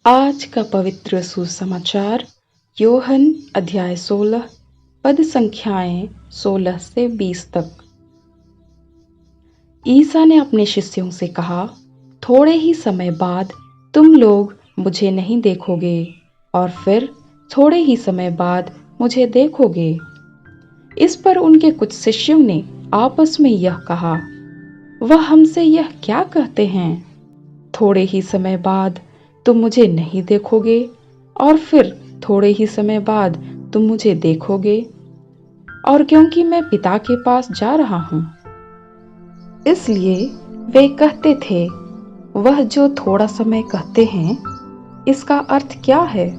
आज का पवित्र सुसमाचार योहन अध्याय 16 पद संख्याएं 16 से 20 तक। ईसा ने अपने शिष्यों से कहा, थोड़े ही समय बाद तुम लोग मुझे नहीं देखोगे और फिर थोड़े ही समय बाद मुझे देखोगे। इस पर उनके कुछ शिष्यों ने आपस में यह कहा, वह हमसे यह क्या कहते हैं, थोड़े ही समय बाद तुम मुझे नहीं देखोगे और फिर थोड़े ही समय बाद तुम मुझे देखोगे, और क्योंकि मैं पिता के पास जा रहा हूं इसलिए वे कहते थे। वह जो थोड़ा समय कहते हैं, इसका अर्थ क्या है,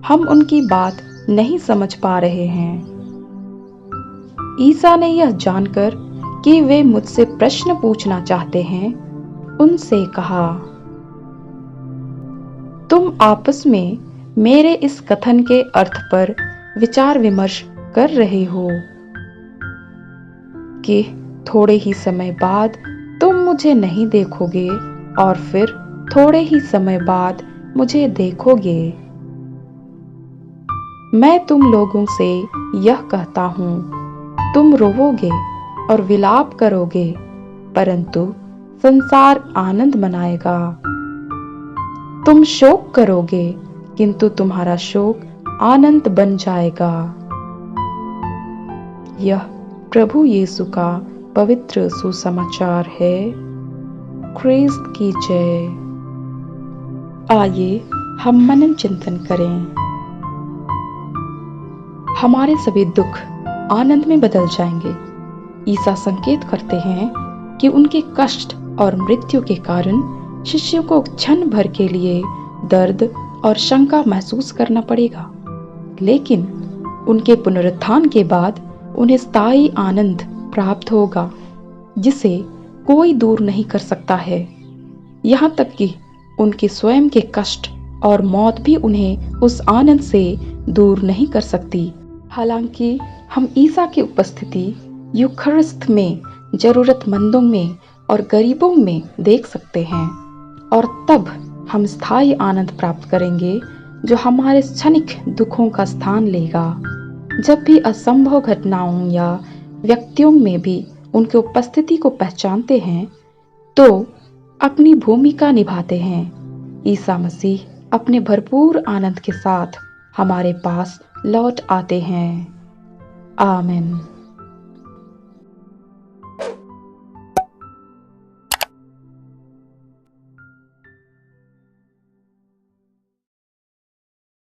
हम उनकी बात नहीं समझ पा रहे हैं। ईसा ने यह जानकर कि वे मुझसे प्रश्न पूछना चाहते हैं, उनसे कहा, तुम आपस में मेरे इस कथन के अर्थ पर विचार विमर्श कर रहे हो कि थोड़े ही समय बाद तुम मुझे नहीं देखोगे और फिर थोड़े ही समय बाद मुझे देखोगे। मैं तुम लोगों से यह कहता हूं, तुम रोवोगे और विलाप करोगे, परंतु संसार आनंद मनाएगा। तुम शोक करोगे, किंतु तुम्हारा शोक आनंद बन जाएगा। यह प्रभु यीशु का पवित्र सुसमाचार है। ख्रीस्त की जय। आइए हम मनन चिंतन करें। हमारे सभी दुख आनंद में बदल जाएंगे। ईसा संकेत करते हैं कि उनके कष्ट और मृत्यु के कारण शिष्यों को क्षण भर के लिए दर्द और शंका महसूस करना पड़ेगा, लेकिन उनके पुनरुत्थान के बाद उन्हें स्थायी आनंद प्राप्त होगा, जिसे कोई दूर नहीं कर सकता है। यहाँ तक कि उनके स्वयं के कष्ट और मौत भी उन्हें उस आनंद से दूर नहीं कर सकती। हालांकि हम ईसा की उपस्थिति यूखरिस्त में जरूरतमंदों में और गरीबों में देख सकते हैं, और तब हम स्थायी आनंद प्राप्त करेंगे जो हमारे क्षणिक दुखों का स्थान लेगा। जब भी असंभव घटनाओं या व्यक्तियों में भी उनकी उपस्थिति को पहचानते हैं तो अपनी भूमिका निभाते हैं, ईसा मसीह अपने भरपूर आनंद के साथ हमारे पास लौट आते हैं। आमीन।